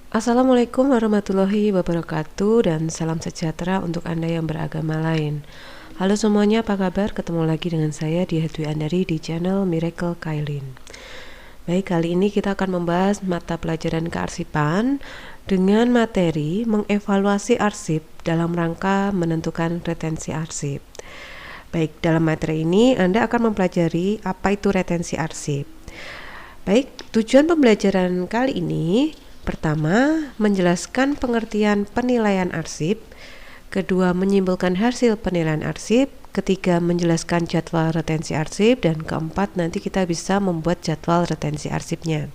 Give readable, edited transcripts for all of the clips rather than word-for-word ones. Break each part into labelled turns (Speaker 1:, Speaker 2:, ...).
Speaker 1: Assalamualaikum warahmatullahi wabarakatuh dan salam sejahtera untuk Anda yang beragama lain. Halo semuanya, apa kabar? Ketemu lagi dengan saya di Hedwi Andari di channel Miracle Kailin. Baik, kali ini kita akan membahas mata pelajaran kearsipan dengan materi mengevaluasi arsip dalam rangka menentukan retensi arsip. Baik, dalam materi ini Anda akan mempelajari apa itu retensi arsip. Baik, tujuan pembelajaran kali ini pertama, menjelaskan pengertian penilaian arsip. Kedua, menyimpulkan hasil penilaian arsip. Ketiga, menjelaskan jadwal retensi arsip. Dan keempat, nanti kita bisa membuat jadwal retensi arsipnya.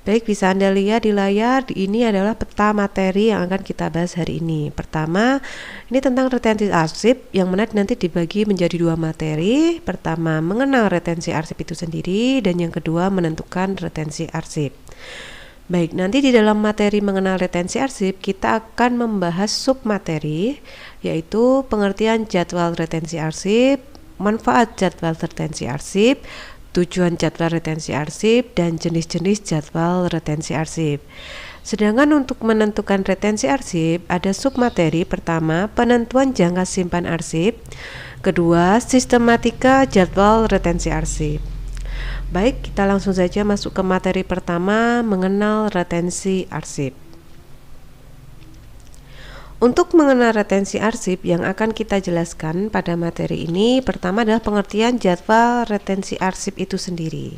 Speaker 1: Baik, bisa Anda lihat di layar, ini adalah peta materi yang akan kita bahas hari ini. Pertama, ini tentang retensi arsip, yang mana nanti dibagi menjadi dua materi. Pertama, mengenal retensi arsip itu sendiri, dan yang kedua, menentukan retensi arsip. Baik, nanti di dalam materi mengenal retensi arsip, kita akan membahas submateri, yaitu pengertian jadwal retensi arsip, manfaat jadwal retensi arsip, tujuan jadwal retensi arsip, dan jenis-jenis jadwal retensi arsip. Sedangkan untuk menentukan retensi arsip, ada submateri. Pertama, penentuan jangka simpan arsip. Kedua, sistematika jadwal retensi arsip. Baik, kita langsung saja masuk ke materi pertama, mengenal retensi arsip. Untuk mengenal retensi arsip yang akan kita jelaskan pada materi ini, pertama adalah pengertian jadwal retensi arsip itu sendiri.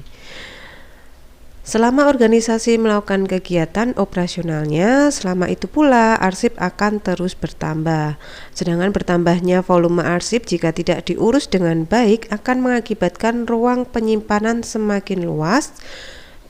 Speaker 1: Selama organisasi melakukan kegiatan operasionalnya, selama itu pula arsip akan terus bertambah. Sedangkan bertambahnya volume arsip jika tidak diurus dengan baik akan mengakibatkan ruang penyimpanan semakin luas,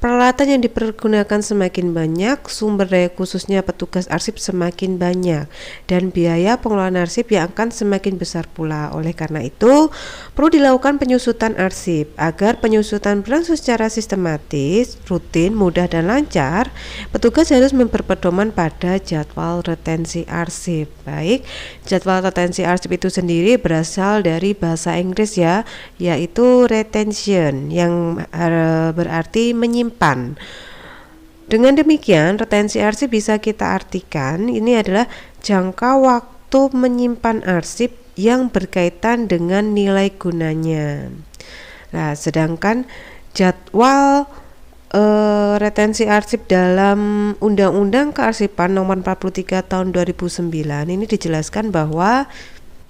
Speaker 1: peralatan yang dipergunakan semakin banyak, sumber daya khususnya petugas arsip semakin banyak, dan biaya pengelolaan arsip yang akan semakin besar pula. Oleh karena itu, perlu dilakukan penyusutan arsip. Agar penyusutan berlangsung secara sistematis, rutin, mudah, dan lancar, petugas harus memperpedoman pada jadwal retensi arsip. Baik, jadwal retensi arsip itu sendiri berasal dari bahasa Inggris ya, yaitu retention, yang berarti menyimpan. Dengan demikian, retensi arsip bisa kita artikan ini adalah jangka waktu menyimpan arsip yang berkaitan dengan nilai gunanya. Nah, sedangkan jadwal retensi arsip dalam Undang-Undang Kearsipan Nomor 43 Tahun 2009 ini dijelaskan bahwa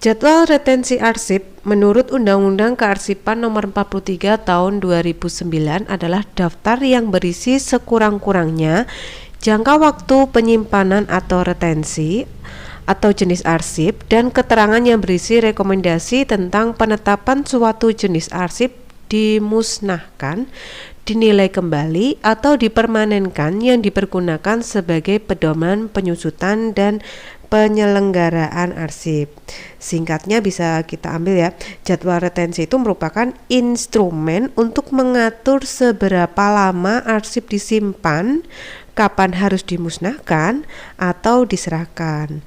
Speaker 1: jadwal retensi arsip menurut Undang-Undang Kearsipan Nomor 43 Tahun 2009 adalah daftar yang berisi sekurang-kurangnya jangka waktu penyimpanan atau retensi atau jenis arsip dan keterangan yang berisi rekomendasi tentang penetapan suatu jenis arsip dimusnahkan, dinilai kembali, atau dipermanenkan yang dipergunakan sebagai pedoman penyusutan dan penyelenggaraan arsip. Singkatnya bisa kita ambil ya, jadwal retensi itu merupakan instrumen untuk mengatur seberapa lama arsip disimpan, kapan harus dimusnahkan atau diserahkan.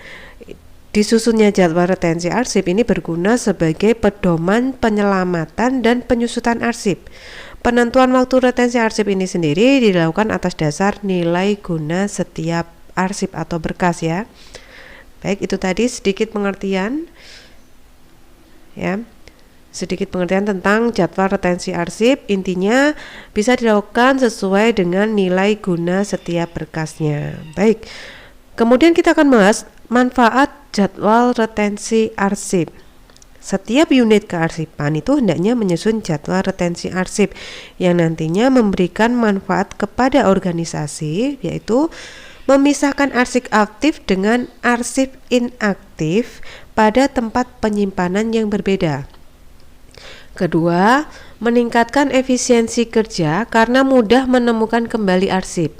Speaker 1: Disusunnya jadwal retensi arsip ini berguna sebagai pedoman penyelamatan dan penyusutan arsip. Penentuan waktu retensi arsip ini sendiri dilakukan atas dasar nilai guna setiap arsip atau berkas ya. Baik, itu tadi sedikit pengertian ya. Sedikit pengertian tentang jadwal retensi arsip. Intinya bisa dilakukan sesuai dengan nilai guna setiap berkasnya. Baik. Kemudian kita akan bahas manfaat jadwal retensi arsip. Setiap unit kearsipan itu hendaknya menyusun jadwal retensi arsip yang nantinya memberikan manfaat kepada organisasi, yaitu memisahkan arsip aktif dengan arsip inaktif pada tempat penyimpanan yang berbeda. Kedua, meningkatkan efisiensi kerja karena mudah menemukan kembali arsip.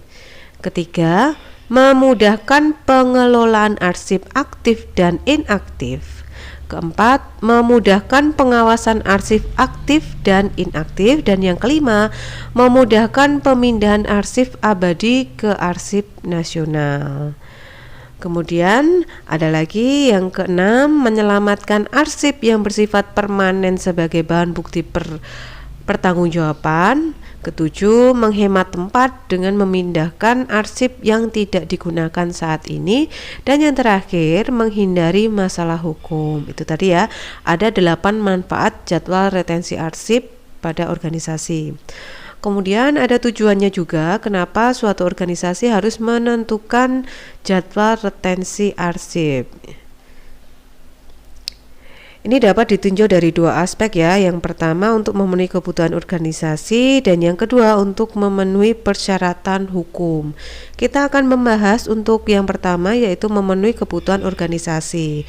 Speaker 1: Ketiga, memudahkan pengelolaan arsip aktif dan inaktif. Keempat, memudahkan pengawasan arsip aktif dan inaktif. Dan yang kelima, memudahkan pemindahan arsip abadi ke arsip nasional. Kemudian ada lagi yang keenam, menyelamatkan arsip yang bersifat permanen sebagai bahan bukti pertanggungjawaban. Ketujuh, menghemat tempat dengan memindahkan arsip yang tidak digunakan saat ini. Dan yang terakhir, menghindari masalah hukum. Itu tadi ya, ada 8 manfaat jadwal retensi arsip pada organisasi. Kemudian ada tujuannya juga, kenapa suatu organisasi harus menentukan jadwal retensi arsip. Ini dapat ditinjau dari 2 aspek ya. Yang pertama untuk memenuhi kebutuhan organisasi, dan yang kedua untuk memenuhi persyaratan hukum. Kita akan membahas untuk yang pertama, yaitu memenuhi kebutuhan organisasi.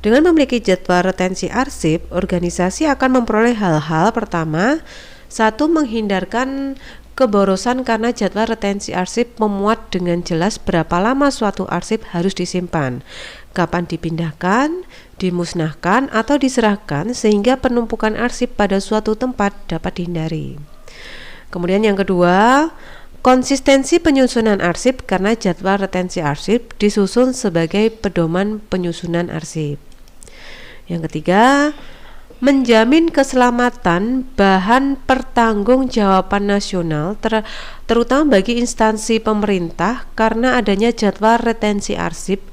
Speaker 1: Dengan memiliki jadwal retensi arsip, organisasi akan memperoleh hal-hal. Pertama, satu, menghindarkan keborosan karena jadwal retensi arsip memuat dengan jelas berapa lama suatu arsip harus disimpan, kapan dipindahkan, dimusnahkan, atau diserahkan, sehingga penumpukan arsip pada suatu tempat dapat dihindari. Kemudian yang kedua, konsistensi penyusunan arsip karena jadwal retensi arsip disusun sebagai pedoman penyusunan arsip. Yang ketiga, menjamin keselamatan bahan pertanggungjawaban nasional terutama bagi instansi pemerintah karena adanya jadwal retensi arsip,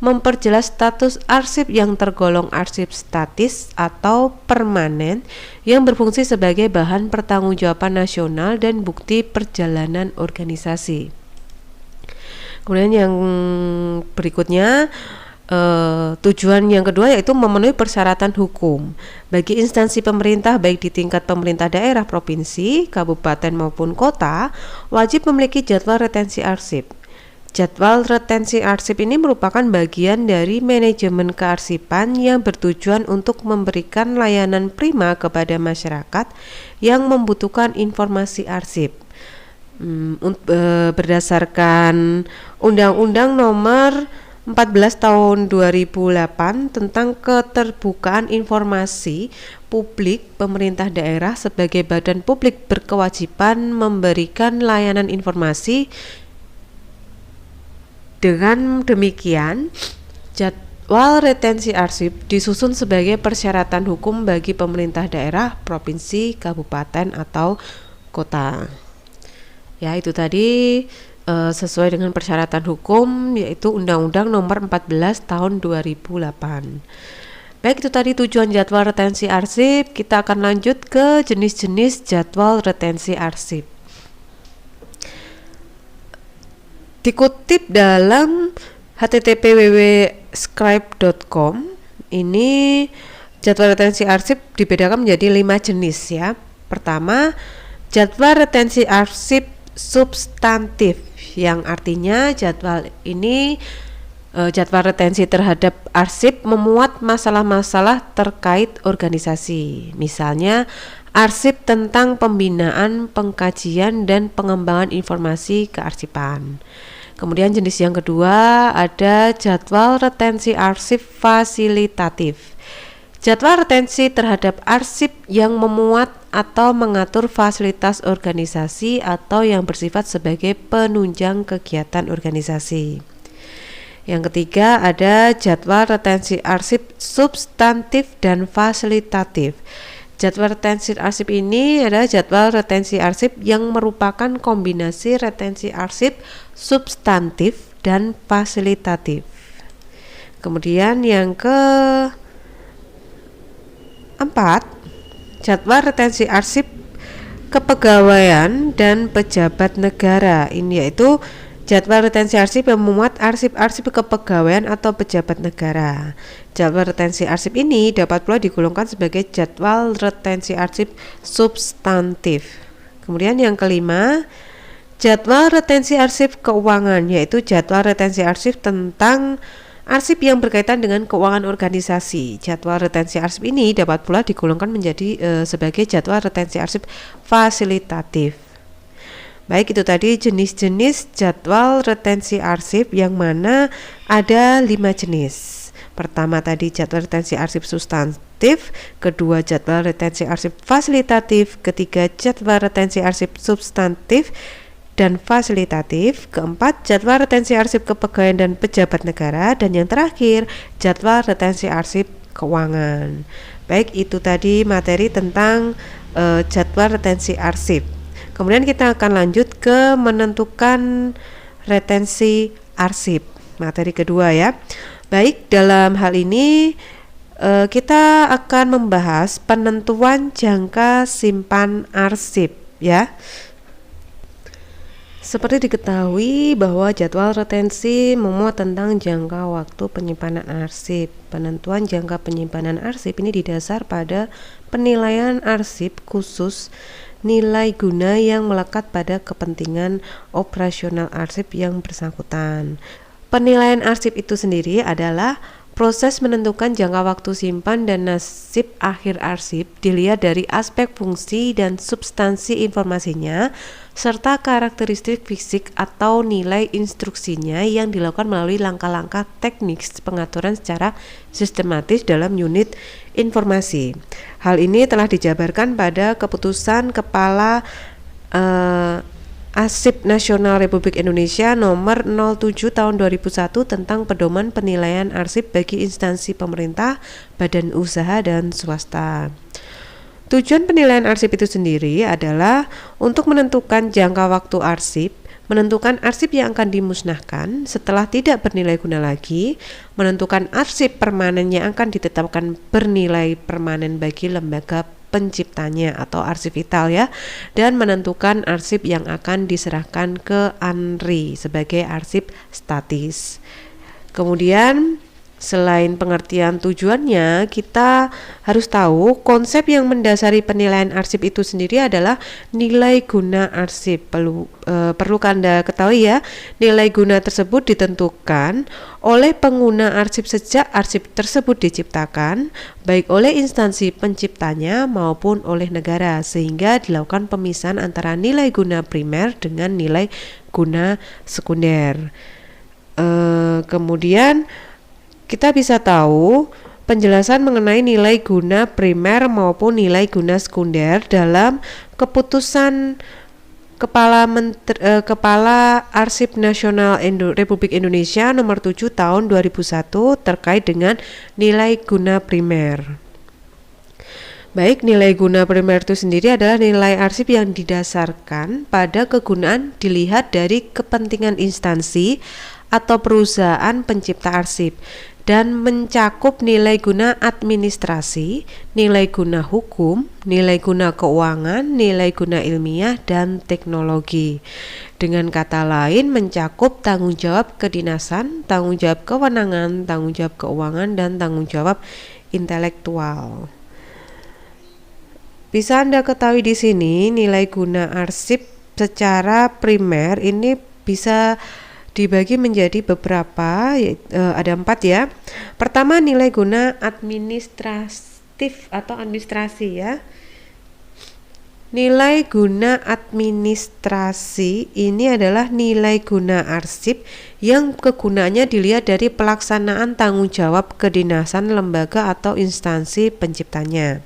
Speaker 1: memperjelas status arsip yang tergolong arsip statis atau permanen yang berfungsi sebagai bahan pertanggungjawaban nasional dan bukti perjalanan organisasi. Kemudian yang berikutnya, tujuan yang kedua yaitu memenuhi persyaratan hukum bagi instansi pemerintah baik di tingkat pemerintah daerah, provinsi, kabupaten maupun kota, wajib memiliki jadwal retensi arsip. Jadwal retensi arsip ini merupakan bagian dari manajemen kearsipan yang bertujuan untuk memberikan layanan prima kepada masyarakat yang membutuhkan informasi arsip. Berdasarkan Undang-Undang Nomor 14 tahun 2008 tentang keterbukaan informasi publik, pemerintah daerah sebagai badan publik berkewajiban memberikan layanan informasi. Dengan demikian, jadwal retensi arsip disusun sebagai persyaratan hukum bagi pemerintah daerah, provinsi, kabupaten, atau kota. Ya, itu tadi sesuai dengan persyaratan hukum, yaitu Undang-Undang Nomor 14 Tahun 2008. Baik, itu tadi tujuan jadwal retensi arsip. Kita akan lanjut ke jenis-jenis jadwal retensi arsip. Dikutip dalam http://www.scribe.com, ini jadwal retensi arsip dibedakan menjadi 5 jenis ya. Pertama, jadwal retensi arsip substantif, yang artinya jadwal retensi terhadap arsip memuat masalah-masalah terkait organisasi. Misalnya, arsip tentang pembinaan, pengkajian, dan pengembangan informasi kearsipan. Kemudian jenis yang kedua ada jadwal retensi arsip fasilitatif. Jadwal retensi terhadap arsip yang memuat atau mengatur fasilitas organisasi atau yang bersifat sebagai penunjang kegiatan organisasi. Yang ketiga ada jadwal retensi arsip substantif dan fasilitatif. Jadwal retensi arsip ini adalah jadwal retensi arsip yang merupakan kombinasi retensi arsip substantif dan fasilitatif. Kemudian yang keempat, jadwal retensi arsip kepegawaian dan pejabat negara. Ini yaitu jadwal retensi arsip yang memuat arsip-arsip kepegawaian atau pejabat negara. Jadwal retensi arsip ini dapat pula digolongkan sebagai jadwal retensi arsip substantif. Kemudian yang kelima, jadwal retensi arsip keuangan, yaitu jadwal retensi arsip tentang arsip yang berkaitan dengan keuangan organisasi. Jadwal retensi arsip ini dapat pula digolongkan menjadi sebagai jadwal retensi arsip fasilitatif. Baik, itu tadi jenis-jenis jadwal retensi arsip yang mana ada 5 jenis. Pertama tadi jadwal retensi arsip substantif, kedua jadwal retensi arsip fasilitatif, ketiga jadwal retensi arsip substantif dan fasilitatif, keempat jadwal retensi arsip kepegawaian dan pejabat negara, dan yang terakhir jadwal retensi arsip keuangan. Baik, itu tadi materi tentang jadwal retensi arsip. Kemudian kita akan lanjut ke menentukan retensi arsip, materi kedua ya. Baik, dalam hal ini kita akan membahas penentuan jangka simpan arsip ya. Seperti diketahui bahwa jadwal retensi memuat tentang jangka waktu penyimpanan arsip. Penentuan jangka penyimpanan arsip ini didasar pada penilaian arsip khusus nilai guna yang melekat pada kepentingan operasional arsip yang bersangkutan. Penilaian arsip itu sendiri adalah proses menentukan jangka waktu simpan dan nasib akhir arsip dilihat dari aspek fungsi dan substansi informasinya serta karakteristik fisik atau nilai instruksinya yang dilakukan melalui langkah-langkah teknik pengaturan secara sistematis dalam unit informasi. Hal ini telah dijabarkan pada keputusan Kepala Arsip Nasional Republik Indonesia nomor 07 tahun 2001 tentang pedoman penilaian arsip bagi instansi pemerintah, badan usaha dan swasta. Tujuan penilaian arsip itu sendiri adalah untuk menentukan jangka waktu arsip, menentukan arsip yang akan dimusnahkan setelah tidak bernilai guna lagi, menentukan arsip permanen yang akan ditetapkan bernilai permanen bagi lembaga penciptanya atau arsip vital ya, dan menentukan arsip yang akan diserahkan ke ANRI sebagai arsip statis. Kemudian selain pengertian tujuannya, kita harus tahu konsep yang mendasari penilaian arsip itu sendiri adalah nilai guna arsip. Perlu Anda ketahui ya, nilai guna tersebut ditentukan oleh pengguna arsip sejak arsip tersebut diciptakan, baik oleh instansi penciptanya maupun oleh negara, sehingga dilakukan pemisahan antara nilai guna primer dengan nilai guna sekunder. Kemudian kita bisa tahu penjelasan mengenai nilai guna primer maupun nilai guna sekunder dalam keputusan Kepala Arsip Nasional Republik Indonesia nomor 7 tahun 2001 terkait dengan nilai guna primer. Baik, nilai guna primer itu sendiri adalah nilai arsip yang didasarkan pada kegunaan dilihat dari kepentingan instansi atau perusahaan pencipta arsip dan mencakup nilai guna administrasi, nilai guna hukum, nilai guna keuangan, nilai guna ilmiah, dan teknologi. Dengan kata lain, mencakup tanggung jawab kedinasan, tanggung jawab kewenangan, tanggung jawab keuangan, dan tanggung jawab intelektual. Bisa Anda ketahui di sini nilai guna arsip secara primer ini bisa dibagi menjadi beberapa, ada 4 ya. Pertama, nilai guna administratif atau administrasi ya. Nilai guna administrasi ini adalah nilai guna arsip yang kegunaannya dilihat dari pelaksanaan tanggung jawab kedinasan lembaga atau instansi penciptanya.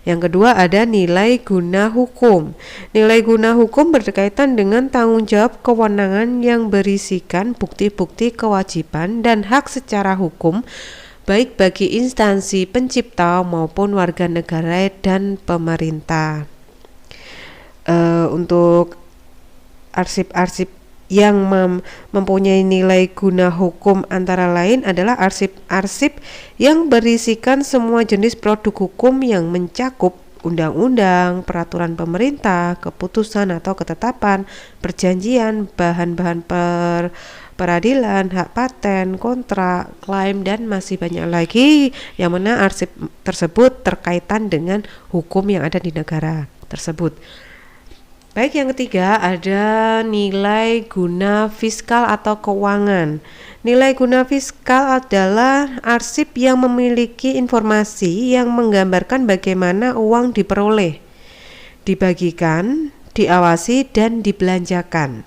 Speaker 1: Yang kedua ada nilai guna hukum. Nilai guna hukum berkaitan dengan tanggung jawab kewenangan yang berisikan bukti-bukti kewajiban dan hak secara hukum baik bagi instansi pencipta maupun warga negara dan pemerintah. Untuk arsip-arsip yang mempunyai nilai guna hukum antara lain adalah arsip-arsip yang berisikan semua jenis produk hukum yang mencakup undang-undang, peraturan pemerintah, keputusan atau ketetapan, perjanjian, bahan-bahan peradilan, hak paten, kontrak, klaim, dan masih banyak lagi yang mana arsip tersebut terkaitan dengan hukum yang ada di negara tersebut. Baik, yang ketiga ada nilai guna fiskal atau keuangan. Nilai guna fiskal adalah arsip yang memiliki informasi yang menggambarkan bagaimana uang diperoleh, dibagikan, diawasi, dan dibelanjakan.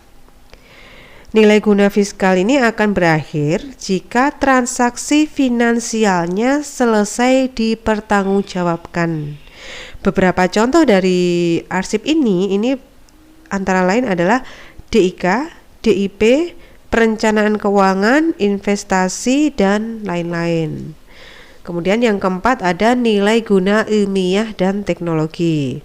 Speaker 1: Nilai guna fiskal ini akan berakhir jika transaksi finansialnya selesai dipertanggungjawabkan. Beberapa contoh dari arsip ini antara lain adalah DIK, DIP, perencanaan keuangan, investasi, dan lain-lain. Kemudian yang keempat ada nilai guna ilmiah dan teknologi.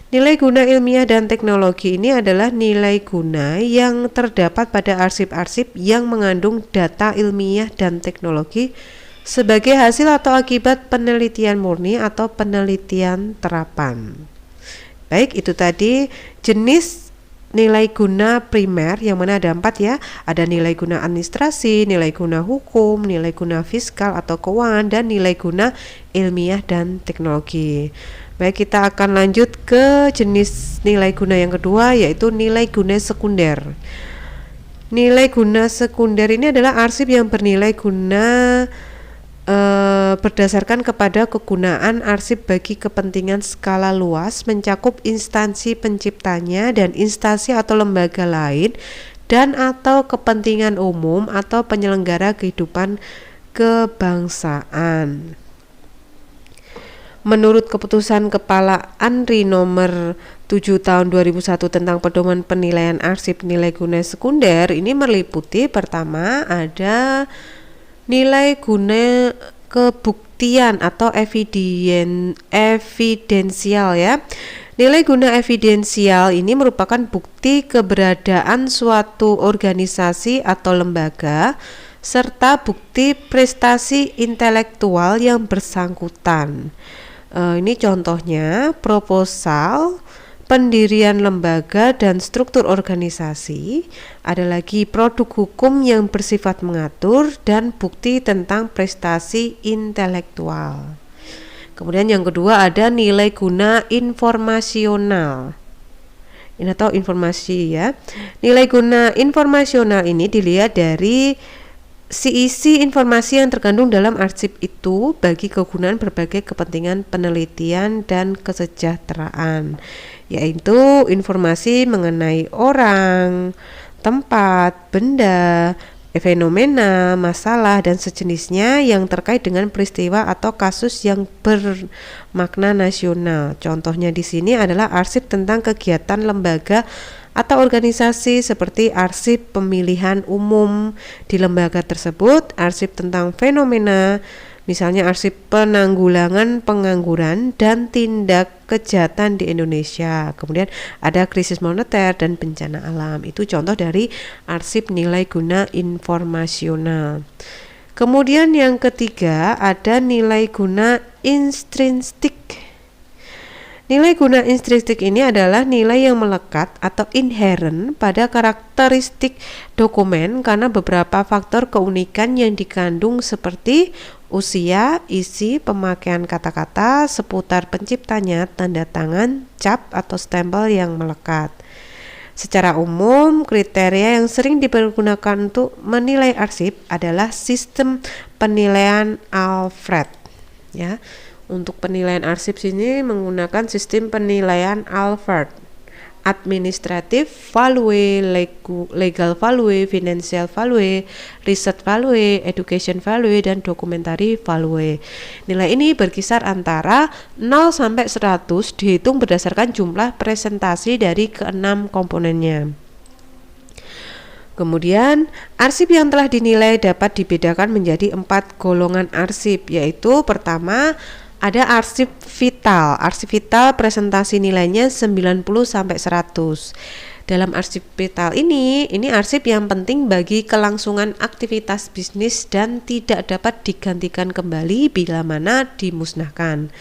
Speaker 1: Nilai guna ilmiah dan teknologi ini adalah nilai guna yang terdapat pada arsip-arsip yang mengandung data ilmiah dan teknologi sebagai hasil atau akibat penelitian murni atau penelitian terapan. Baik, itu tadi jenis nilai guna primer, yang mana ada 4 ya. Ada nilai guna administrasi, nilai guna hukum, nilai guna fiskal atau keuangan, dan nilai guna ilmiah dan teknologi. Baik, kita akan lanjut ke jenis nilai guna yang kedua, yaitu nilai guna sekunder. Nilai guna sekunder ini adalah arsip yang bernilai guna berdasarkan kepada kegunaan arsip bagi kepentingan skala luas, mencakup instansi penciptanya dan instansi atau lembaga lain, dan atau kepentingan umum atau penyelenggara kehidupan kebangsaan. Menurut keputusan Kepala ANRI nomor 7 tahun 2001 tentang pedoman penilaian arsip nilai guna sekunder, ini meliputi pertama ada nilai guna kebuktian atau evidensial ya. Nilai guna evidensial ini merupakan bukti keberadaan suatu organisasi atau lembaga serta bukti prestasi intelektual yang bersangkutan. Ini contohnya proposal, pendirian lembaga dan struktur organisasi, ada lagi produk hukum yang bersifat mengatur, dan bukti tentang prestasi intelektual. Kemudian yang kedua ada nilai guna informasional. Ini atau informasi ya. Nilai guna informasional ini dilihat dari isi informasi yang terkandung dalam arsip itu bagi kegunaan berbagai kepentingan penelitian dan kesejahteraan, yaitu informasi mengenai orang, tempat, benda, fenomena, masalah, dan sejenisnya yang terkait dengan peristiwa atau kasus yang bermakna nasional. Contohnya di sini adalah arsip tentang kegiatan lembaga atau organisasi seperti arsip pemilihan umum di lembaga tersebut, arsip tentang fenomena, misalnya arsip penanggulangan pengangguran dan tindak kejahatan di Indonesia. Kemudian ada krisis moneter dan bencana alam. Itu contoh dari arsip nilai guna informasional. Kemudian yang ketiga ada nilai guna intrinsik. Nilai guna intrinsik ini adalah nilai yang melekat atau inherent pada karakteristik dokumen karena beberapa faktor keunikan yang dikandung seperti usia, isi, pemakaian kata-kata, seputar penciptanya, tanda tangan, cap atau stempel yang melekat. Secara umum, kriteria yang sering dipergunakan untuk menilai arsip adalah sistem penilaian Alfred ya. Untuk penilaian arsip sini menggunakan sistem penilaian Alfred: administrative value, legal value, financial value, research value, education value, dan documentary value. Nilai ini berkisar antara 0 sampai 100 dihitung berdasarkan jumlah presentasi dari keenam komponennya. Kemudian, arsip yang telah dinilai dapat dibedakan menjadi 4 golongan arsip, yaitu pertama ada arsip vital. Arsip vital presentasi nilainya 90 sampai 100. Dalam arsip vital ini arsip yang penting bagi kelangsungan aktivitas bisnis dan tidak dapat digantikan kembali bila mana dimusnahkan.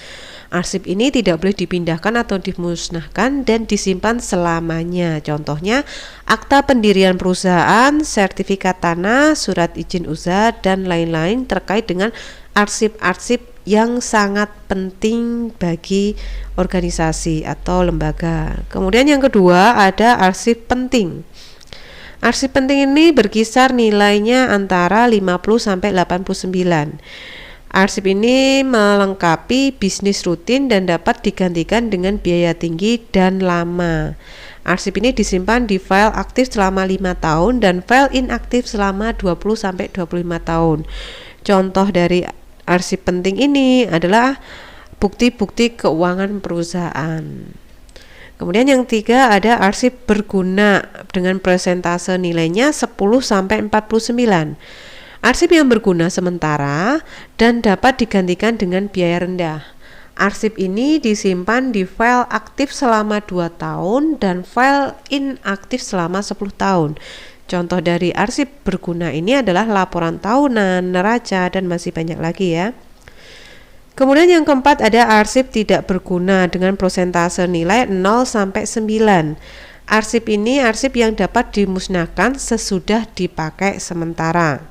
Speaker 1: Arsip ini tidak boleh dipindahkan atau dimusnahkan dan disimpan selamanya. Contohnya akta pendirian perusahaan, sertifikat tanah, surat izin usaha, dan lain-lain terkait dengan arsip-arsip yang sangat penting bagi organisasi atau lembaga. Kemudian yang kedua ada arsip penting. Arsip penting ini berkisar nilainya antara 50 sampai 89. Arsip ini melengkapi bisnis rutin dan dapat digantikan dengan biaya tinggi dan lama. Arsip ini disimpan di file aktif selama 5 tahun dan file inaktif selama 20 sampai 25 tahun. Contoh dari arsip penting ini adalah bukti-bukti keuangan perusahaan. Kemudian yang ketiga ada arsip berguna dengan persentase nilainya 10 sampai 49. Arsip yang berguna sementara dan dapat digantikan dengan biaya rendah. Arsip ini disimpan di file aktif selama 2 tahun dan file inaktif selama 10 tahun. Contoh dari arsip berguna ini adalah laporan tahunan, neraca, dan masih banyak lagi ya. Kemudian yang keempat ada arsip tidak berguna dengan persentase nilai 0 sampai 9. Arsip ini arsip yang dapat dimusnahkan sesudah dipakai sementara.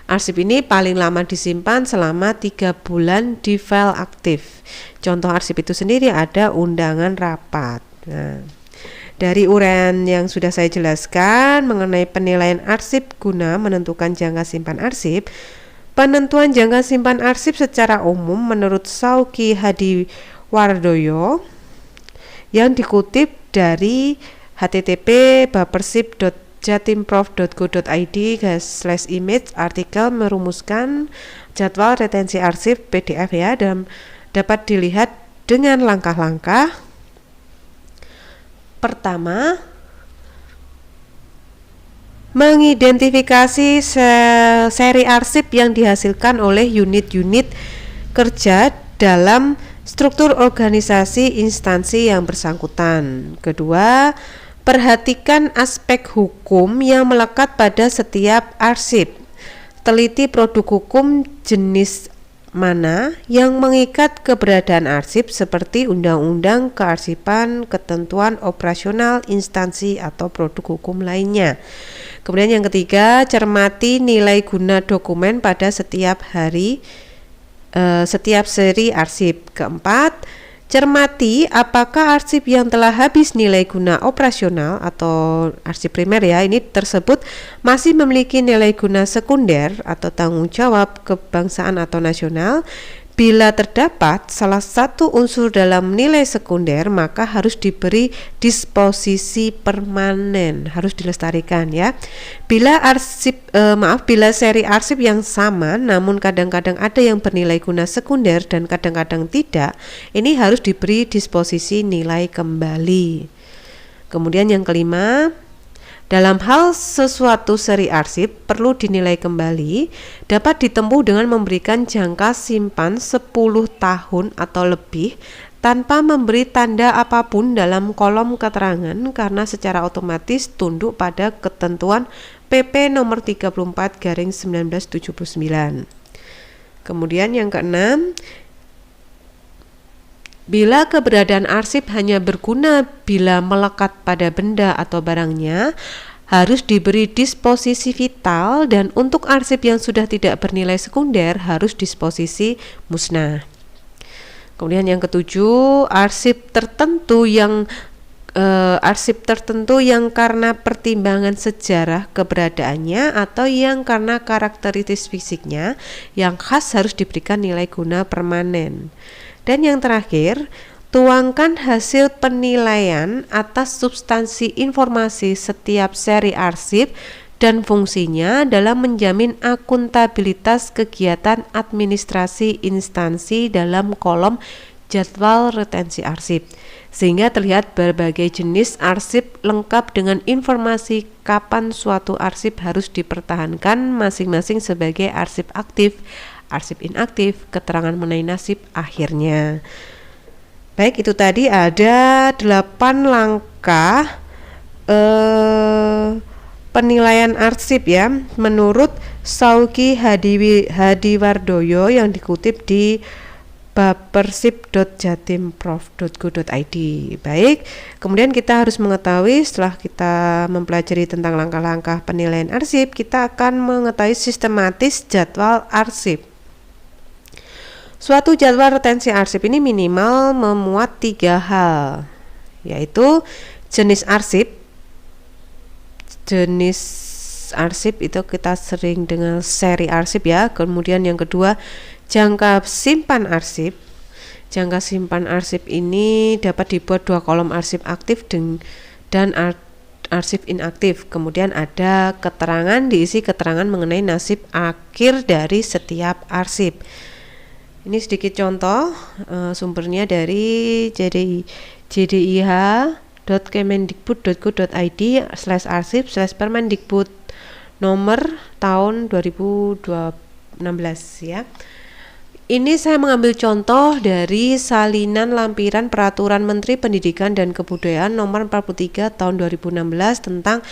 Speaker 1: Arsip ini paling lama disimpan selama 3 bulan di file aktif. Contoh arsip itu sendiri ada undangan rapat. Nah, dari uraian yang sudah saya jelaskan mengenai penilaian arsip guna menentukan jangka simpan arsip, penentuan jangka simpan arsip secara umum menurut Sauki Hadiwardoyo yang dikutip dari http://bapersip.jatimprof.go.id/image artikel merumuskan jadwal retensi arsip PDF ya, dan dapat dilihat dengan langkah-langkah. Pertama, mengidentifikasi seri arsip yang dihasilkan oleh unit-unit kerja dalam struktur organisasi instansi yang bersangkutan. Kedua, perhatikan aspek hukum yang melekat pada setiap arsip. Teliti produk hukum jenis mana yang mengikat keberadaan arsip seperti undang-undang kearsipan, ketentuan operasional instansi atau produk hukum lainnya. Kemudian yang ketiga, cermati nilai guna dokumen pada setiap seri arsip. Keempat, cermati apakah arsip yang telah habis nilai guna operasional atau arsip primer ya, ini tersebut masih memiliki nilai guna sekunder atau tanggung jawab kebangsaan atau nasional. Bila terdapat salah satu unsur dalam nilai sekunder, maka harus diberi disposisi permanen, harus dilestarikan ya. Bila seri arsip yang sama namun kadang-kadang ada yang bernilai guna sekunder dan kadang-kadang tidak, ini harus diberi disposisi nilai kembali. Kemudian yang kelima, dalam hal sesuatu seri arsip perlu dinilai kembali, dapat ditempuh dengan memberikan jangka simpan 10 tahun atau lebih tanpa memberi tanda apapun dalam kolom keterangan karena secara otomatis tunduk pada ketentuan PP nomor 34/1979. Kemudian yang keenam, bila keberadaan arsip hanya berguna bila melekat pada benda atau barangnya, harus diberi disposisi vital, dan untuk arsip yang sudah tidak bernilai sekunder harus disposisi musnah. Kemudian yang ketujuh, arsip tertentu yang karena pertimbangan sejarah keberadaannya atau yang karena karakteristik fisiknya yang khas harus diberikan nilai guna permanen. Dan yang terakhir, tuangkan hasil penilaian atas substansi informasi setiap seri arsip dan fungsinya dalam menjamin akuntabilitas kegiatan administrasi instansi dalam kolom jadwal retensi arsip, sehingga terlihat berbagai jenis arsip lengkap dengan informasi kapan suatu arsip harus dipertahankan masing-masing sebagai arsip aktif, arsip inaktif, keterangan mengenai nasib akhirnya. Baik, itu tadi ada 8 langkah penilaian arsip ya menurut Sauki Hadiwardoyo yang dikutip di bapersip.jatimprof.go.id. Baik, kemudian kita harus mengetahui, setelah kita mempelajari tentang langkah-langkah penilaian arsip, kita akan mengetahui sistematis jadwal arsip. Suatu jadwal retensi arsip ini minimal memuat 3 hal, yaitu jenis arsip. Jenis arsip itu kita sering dengan seri arsip ya. Kemudian yang kedua, jangka simpan arsip. Jangka simpan arsip ini dapat dibuat 2 kolom arsip aktif dan arsip inaktif. Kemudian ada keterangan, diisi keterangan mengenai nasib akhir dari setiap arsip. Ini sedikit contoh, sumbernya dari jdih.kemendikbud.go.id/arsip/permendikbud nomor tahun 2016 ya. Ini saya mengambil contoh dari salinan lampiran Peraturan Menteri Pendidikan dan Kebudayaan nomor 43 tahun 2016 tentang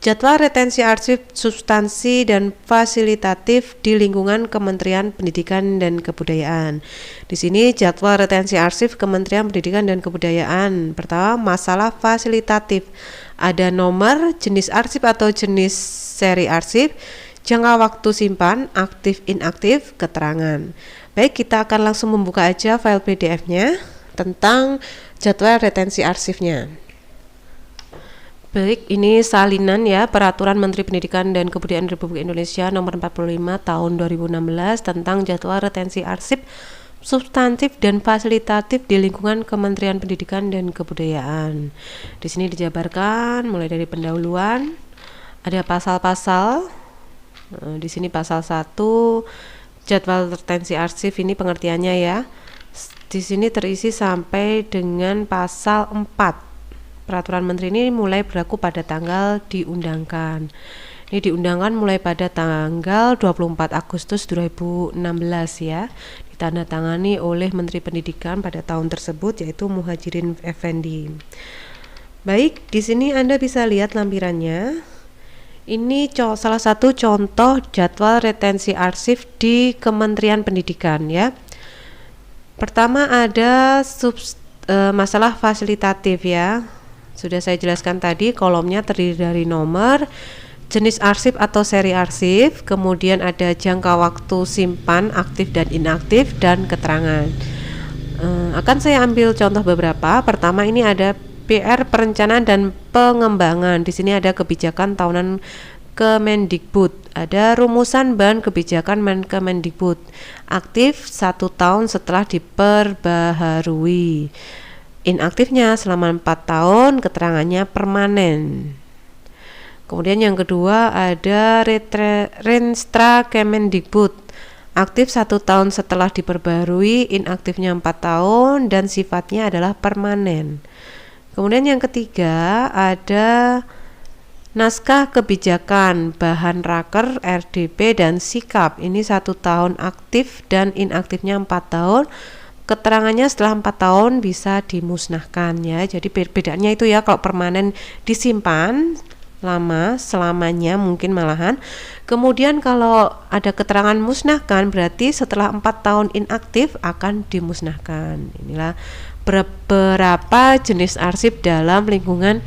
Speaker 1: jadwal retensi arsip substansi dan fasilitatif di lingkungan Kementerian Pendidikan dan Kebudayaan. Di sini jadwal retensi arsip Kementerian Pendidikan dan Kebudayaan. Pertama, masalah fasilitatif. Ada nomor, jenis arsip atau jenis seri arsip, jangka waktu simpan, aktif inaktif, keterangan. Baik, kita akan langsung membuka aja file PDF-nya tentang jadwal retensi arsipnya. Baik, ini salinan ya Peraturan Menteri Pendidikan dan Kebudayaan Republik Indonesia nomor 45 tahun 2016 tentang jadwal retensi arsip substantif dan fasilitatif di lingkungan Kementerian Pendidikan dan Kebudayaan. Di sini dijabarkan mulai dari pendahuluan, ada pasal-pasal. Di sini pasal 1 jadwal retensi arsip ini pengertiannya ya. Di sini terisi sampai dengan pasal 4. Peraturan Menteri ini mulai berlaku pada tanggal diundangkan. Ini diundangkan mulai pada tanggal 24 Agustus 2016 ya. Ditandatangani oleh Menteri Pendidikan pada tahun tersebut yaitu Muhajirin Effendi. Baik, di sini Anda bisa lihat lampirannya. Ini salah satu contoh jadwal retensi arsip di Kementerian Pendidikan ya. Pertama ada masalah fasilitatif ya. Sudah saya jelaskan tadi, kolomnya terdiri dari nomor, jenis arsip atau seri arsip, kemudian ada jangka waktu simpan, aktif dan inaktif, dan keterangan. Akan saya ambil contoh beberapa. Pertama ini ada PR Perencanaan dan Pengembangan. Di sini ada kebijakan tahunan Kemendikbud, ada rumusan bahan kebijakan Kemendikbud, aktif 1 tahun setelah diperbaharui, inaktifnya selama 4 tahun, keterangannya permanen. Kemudian yang kedua ada Renstra Kemendikbud, aktif 1 tahun setelah diperbaharui, inaktifnya 4 tahun dan sifatnya adalah permanen. Kemudian yang ketiga ada naskah kebijakan bahan raker, RDP dan sikap. Ini 1 tahun aktif dan inaktifnya 4 tahun. Keterangannya setelah 4 tahun bisa dimusnahkan ya. Jadi bedanya itu ya, kalau permanen disimpan lama, selamanya mungkin malahan. Kemudian kalau ada keterangan musnahkan berarti setelah 4 tahun inaktif akan dimusnahkan. Inilah beberapa jenis arsip dalam lingkungan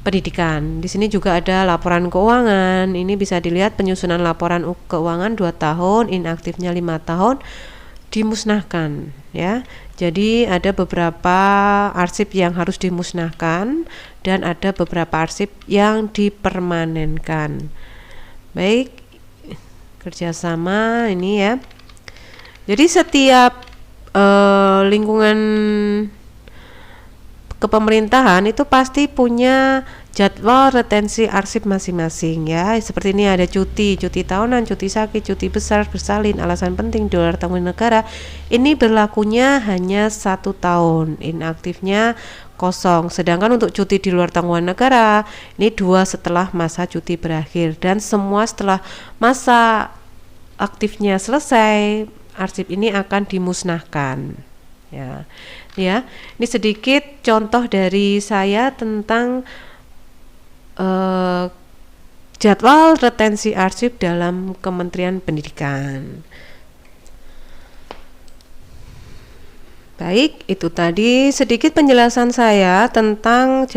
Speaker 1: pendidikan. Di sini juga ada laporan keuangan. Ini bisa dilihat penyusunan laporan keuangan 2 tahun, inaktifnya 5 tahun, dimusnahkan ya. Jadi ada beberapa arsip yang harus dimusnahkan dan ada beberapa arsip yang dipermanenkan. Baik, kerjasama ini ya. Jadi setiap lingkungan kepemerintahan itu pasti punya jadwal retensi arsip masing-masing ya. Seperti ini ada cuti tahunan, cuti sakit, cuti besar, bersalin, alasan penting, di luar tanggung negara. Ini berlakunya hanya 1 tahun, inaktifnya kosong. Sedangkan untuk cuti di luar tanggungan negara ini 2 setelah masa cuti berakhir, dan semua setelah masa aktifnya selesai arsip ini akan dimusnahkan ya. Ini sedikit contoh dari saya tentang jadwal retensi arsip dalam Kementerian Pendidikan. Baik, itu tadi sedikit penjelasan saya tentang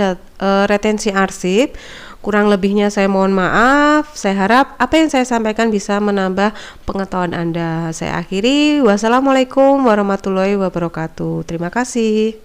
Speaker 1: retensi arsip. Kurang lebihnya saya mohon maaf. Saya harap apa yang saya sampaikan bisa menambah pengetahuan Anda. Saya akhiri. Wassalamualaikum warahmatullahi wabarakatuh. Terima kasih.